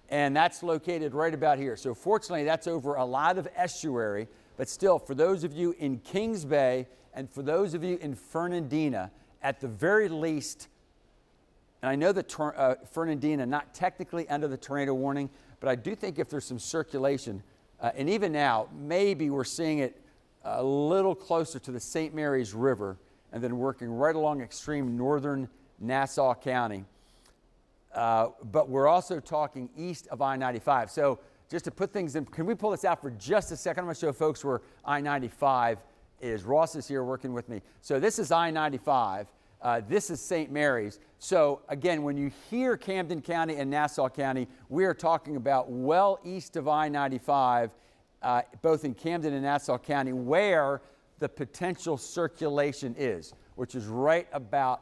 and that's located right about here. So fortunately, that's over a lot of estuary, but still, for those of you in Kings Bay and for those of you in Fernandina, at the very least, and I know that Fernandina not technically under the tornado warning, but I do think if there's some circulation, and even now, maybe we're seeing it a little closer to the St. Mary's River and then working right along extreme northern Nassau County. But we're also talking east of I-95. So just to put things in, can we pull this out for just a second? I'm going to show folks where I-95 is. Ross is here working with me. So this is I-95. This is St. Mary's. So again, when you hear Camden County and Nassau County, we are talking about well east of I-95, both in Camden and Nassau County, where the potential circulation is, which is right about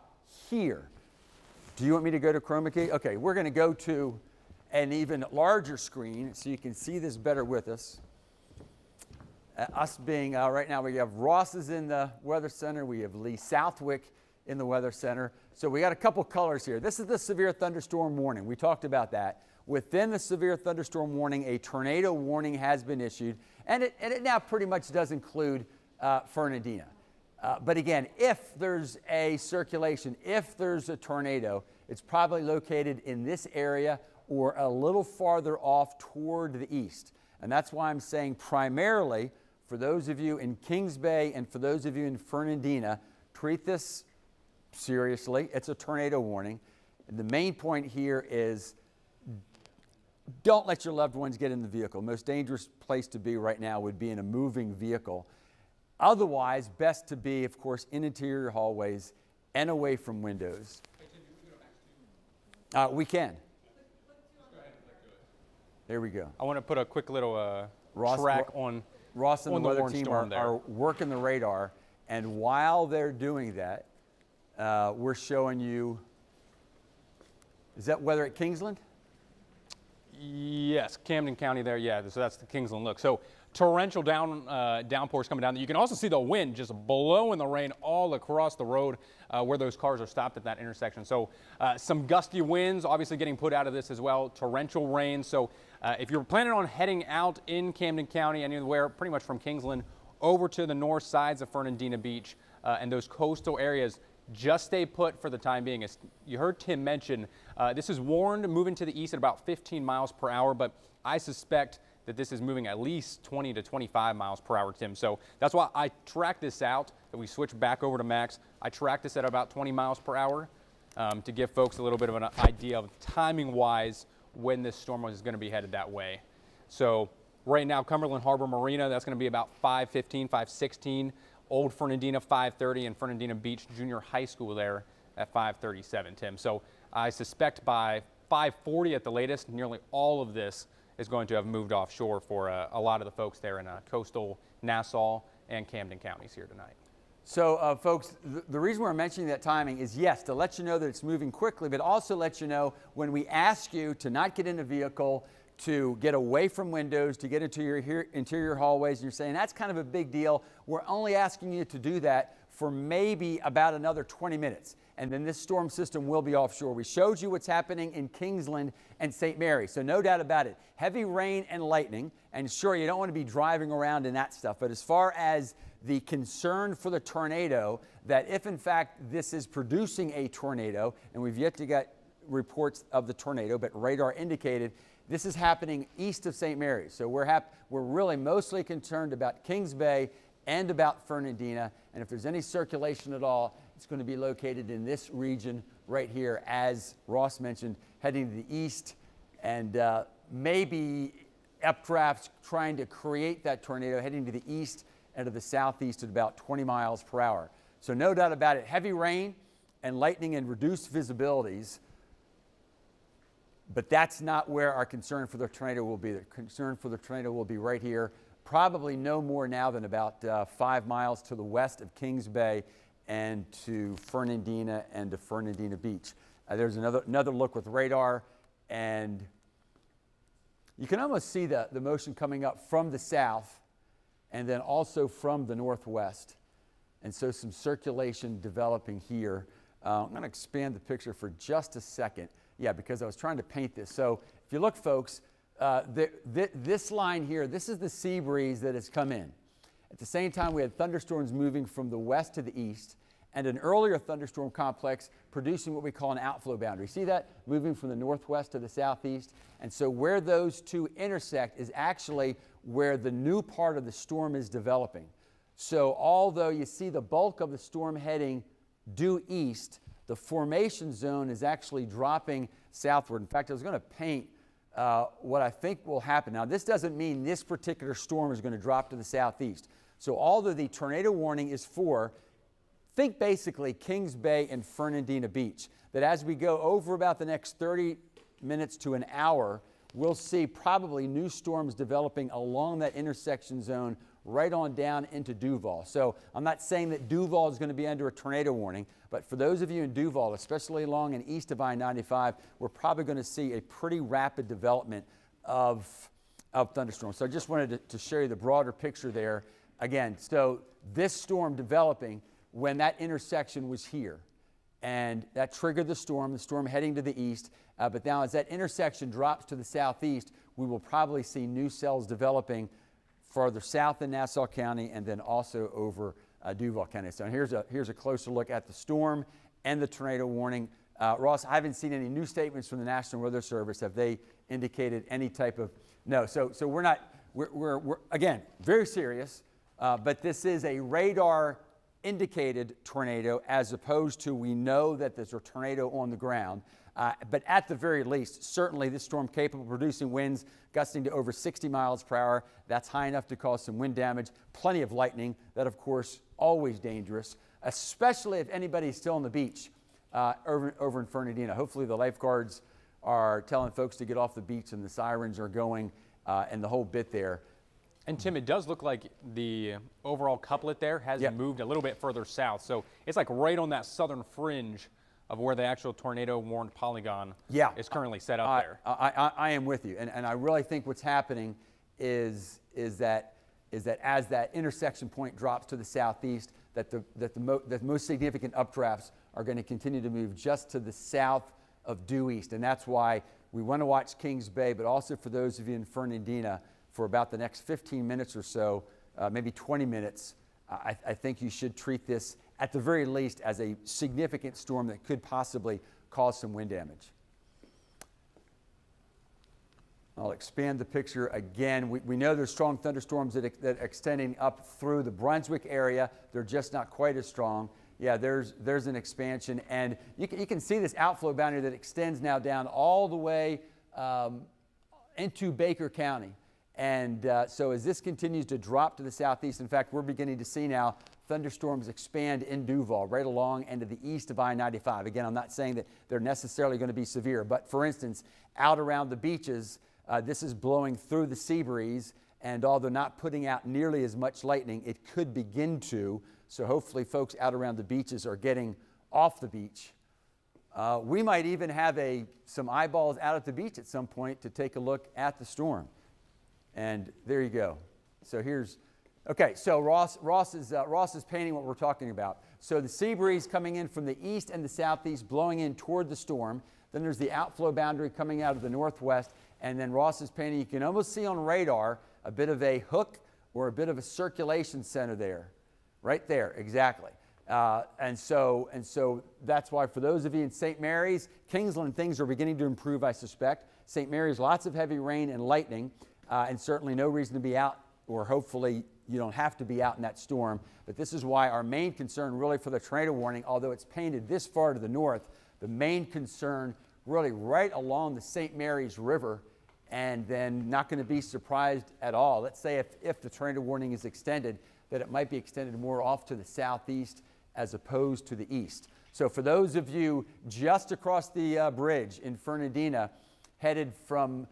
here. Do you want me to go to chroma key? Okay, we're going to go to an even larger screen so you can see this better with us. Us being, right now we have Ross is in the Weather Center. We have Lee Southwick in the Weather Center. So we got a couple colors here. This is the severe thunderstorm warning. We talked about that. Within the severe thunderstorm warning, a tornado warning has been issued, and it now pretty much does include Fernandina. But again, if there's a circulation, if there's a tornado, it's probably located in this area or a little farther off toward the east. And that's why I'm saying primarily for those of you in Kings Bay and for those of you in Fernandina, treat this seriously. It's a tornado warning. And the main point here is don't let your loved ones get in the vehicle. The most dangerous place to be right now would be in a moving vehicle. Otherwise, best to be, of course, in interior hallways and away from windows. We can. There we go. I want to put a quick little Ross, track on Ross and on the weather warn team storm are working the radar, and while they're doing that, we're showing you, is that weather at Kingsland? Yes, Camden County there, yeah, so that's the Kingsland look. So torrential downpours coming down. You can also see the wind just blowing the rain all across the road where those cars are stopped at that intersection. So some gusty winds obviously getting put out of this as well, torrential rain. So if you're planning on heading out in Camden County, anywhere pretty much from Kingsland over to the north sides of Fernandina Beach and those coastal areas, just stay put for the time being. As you heard Tim mention, this is warned moving to the east at about 15 miles per hour, but I suspect that this is moving at least 20 to 25 miles per hour, Tim. So that's why I tracked this out, that we switch back over to Max. I tracked this at about 20 miles per hour to give folks a little bit of an idea of timing-wise when this storm is going to be headed that way. So right now, Cumberland Harbor Marina, that's going to be about 5:15, 5:16. Old Fernandina 5:30 and Fernandina Beach Junior High School there at 5:37, Tim. So I suspect by 5:40 at the latest, nearly all of this is going to have moved offshore for a lot of the folks there in coastal Nassau and Camden counties here tonight. So folks, the reason we're mentioning that timing is, yes, to let you know that it's moving quickly, but also let you know when we ask you to not get in a vehicle, to get away from windows, to get into your interior hallways, and you're saying that's kind of a big deal. We're only asking you to do that for maybe about another 20 minutes. And then this storm system will be offshore. We showed you what's happening in Kingsland and St. Mary, so no doubt about it. Heavy rain and lightning, and sure, you don't want to be driving around in that stuff, but as far as the concern for the tornado, that if in fact this is producing a tornado, and we've yet to get reports of the tornado, but radar indicated this is happening east of St. Mary's. So we're really mostly concerned about Kings Bay and about Fernandina. And if there's any circulation at all, it's going to be located in this region right here, as Ross mentioned, heading to the east, and maybe updrafts trying to create that tornado heading to the east and to the southeast at about 20 miles per hour. So no doubt about it, heavy rain and lightning and reduced visibilities. But that's not where our concern for the tornado will be. The concern for the tornado will be right here, probably no more now than about 5 miles to the west of Kings Bay and to Fernandina and to Fernandina Beach. There's another look with radar, and you can almost see the motion coming up from the south and then also from the northwest. And so some circulation developing here. I'm going to expand the picture for just a second. Yeah, because I was trying to paint this. So if you look, folks, this line here, this is the sea breeze that has come in. At the same time, we had thunderstorms moving from the west to the east, and an earlier thunderstorm complex producing what we call an outflow boundary. See that? Moving from the northwest to the southeast. And so where those two intersect is actually where the new part of the storm is developing. So although you see the bulk of the storm heading due east, the formation zone is actually dropping southward. In fact, I was going to paint what I think will happen. Now, this doesn't mean this particular storm is going to drop to the southeast. So although the tornado warning is for, think basically Kings Bay and Fernandina Beach, that as we go over about the next 30 minutes to an hour, we'll see probably new storms developing along that intersection zone right on down into Duval. So I'm not saying that Duval is going to be under a tornado warning, but for those of you in Duval, especially along and east of I-95, we're probably going to see a pretty rapid development of thunderstorms. So I just wanted to show you the broader picture there. Again, so this storm developing when that intersection was here, and that triggered the storm heading to the east. But now as that intersection drops to the southeast, we will probably see new cells developing farther south in Nassau County and then also over Duval County. So here's a closer look at the storm and the tornado warning. Ross, I haven't seen any new statements from the National Weather Service. Have they indicated any type of, no, so we're again, very serious, but this is a radar indicated tornado as opposed to we know that there's a tornado on the ground. But at the very least, certainly this storm capable of producing winds gusting to over 60 miles per hour. That's high enough to cause some wind damage. Plenty of lightning. That, of course, always dangerous, especially if anybody's still on the beach over in Fernandina. Hopefully the lifeguards are telling folks to get off the beach and the sirens are going and the whole bit there. And Tim, it does look like the overall couplet there has moved a little bit further south. So it's like right on that southern fringe of where the actual tornado warned polygon is currently set up there. I am with you. And I really think what's happening is that as that intersection point drops to the southeast, that the most significant updrafts are going to continue to move just to the south of due east. And that's why we want to watch Kings Bay, but also for those of you in Fernandina, for about the next 15 minutes or so, maybe 20 minutes, I think you should treat this at the very least as a significant storm that could possibly cause some wind damage. I'll expand the picture again. We know there's strong thunderstorms that are extending up through the Brunswick area. They're just not quite as strong. Yeah, there's an expansion, and you can see this outflow boundary that extends now down all the way into Baker County. And so as this continues to drop to the southeast, in fact, we're beginning to see now thunderstorms expand in Duval, right along and to the east of I-95. Again, I'm not saying that they're necessarily going to be severe, but for instance, out around the beaches, this is blowing through the sea breeze, and although not putting out nearly as much lightning, it could begin to. So hopefully folks out around the beaches are getting off the beach. We might even have some eyeballs out at the beach at some point to take a look at the storm. And there you go. So so Ross is painting what we're talking about. So the sea breeze coming in from the east and the southeast, blowing in toward the storm. Then there's the outflow boundary coming out of the northwest. And then Ross is painting, you can almost see on radar a bit of a hook or a bit of a circulation center there. Right there, exactly. And so that's why for those of you in St. Mary's, Kingsland, things are beginning to improve, I suspect. St. Mary's, lots of heavy rain and lightning. And certainly no reason to be out, or hopefully you don't have to be out in that storm. But this is why our main concern really for the tornado warning, although it's painted this far to the north, the main concern really right along the St. Mary's River, and then not going to be surprised at all. Let's say if the tornado warning is extended, that it might be extended more off to the southeast as opposed to the east. So for those of you just across the bridge in Fernandina, headed from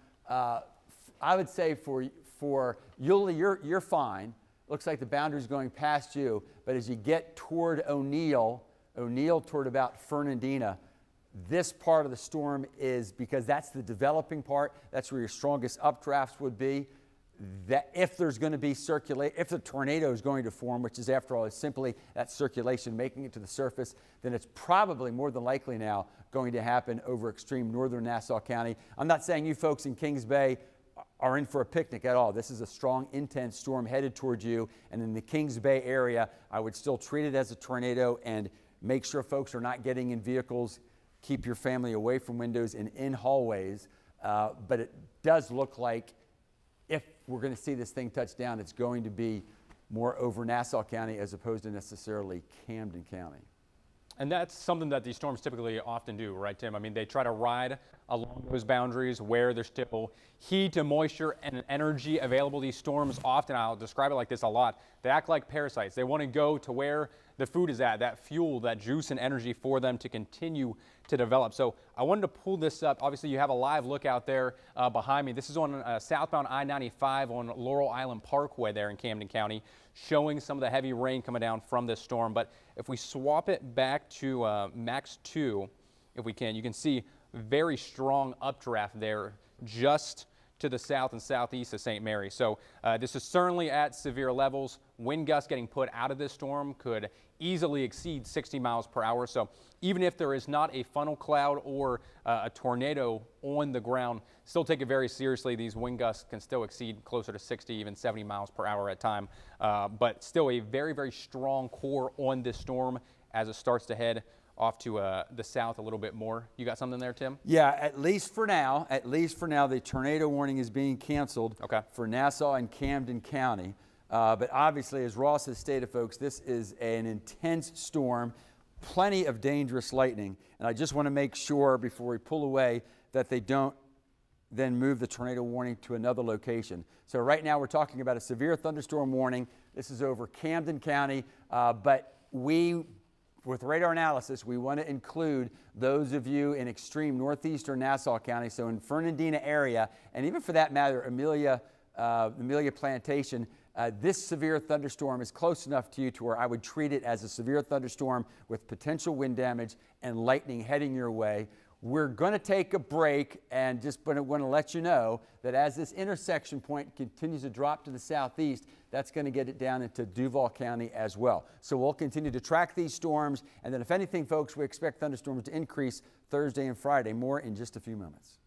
I would say for Yulee, you're fine. Looks like the boundary's going past you. But as you get toward O'Neill toward about Fernandina, this part of the storm is, because that's the developing part, that's where your strongest updrafts would be. that if there's going to be if the tornado is going to form, which is after all is simply that circulation making it to the surface, then it's probably more than likely now going to happen over extreme northern Nassau County. I'm not saying you folks in Kings Bay are in for a picnic at all. This is a strong, intense storm headed towards you, and in the Kings Bay area, I would still treat it as a tornado and make sure folks are not getting in vehicles. Keep your family away from windows and in hallways, but it does look like if we're going to see this thing touch down, it's going to be more over Nassau County as opposed to necessarily Camden County. And that's something that these storms typically often do, right, Tim? I mean, they try to ride along those boundaries where there's still heat and moisture and energy available. These storms often, I'll describe it like this a lot, they act like parasites. They want to go to where the food is at, that fuel, that juice and energy for them to continue to develop. So I wanted to pull this up. Obviously, you have a live look out there behind me. This is on southbound I-95 on Laurel Island Parkway there in Camden County, showing some of the heavy rain coming down from this storm. But if we swap it back to Max 2, if we can, you can see very strong updraft there just to the south and southeast of St. Mary. So this is certainly at severe levels. Wind gusts getting put out of this storm could easily exceed 60 miles per hour. So even if there is not a funnel cloud or a tornado on the ground, still take it very seriously. These wind gusts can still exceed closer to 60, even 70 miles per hour at time. But still a very, very strong core on this storm as it starts to head off to the south a little bit more. You got something there, Tim? Yeah, at least for now, the tornado warning is being canceled for Nassau and Camden County. But obviously, as Ross has stated, folks, this is an intense storm, plenty of dangerous lightning. And I just want to make sure before we pull away that they don't then move the tornado warning to another location. So right now we're talking about a severe thunderstorm warning. This is over Camden County, but with radar analysis, we want to include those of you in extreme northeastern Nassau County, so in Fernandina area, and even for that matter, Amelia Plantation. This severe thunderstorm is close enough to you to where I would treat it as a severe thunderstorm with potential wind damage and lightning heading your way. We're going to take a break and just want to let you know that as this intersection point continues to drop to the southeast, that's going to get it down into Duval County as well. So we'll continue to track these storms, and then if anything, folks, we expect thunderstorms to increase Thursday and Friday. More in just a few moments.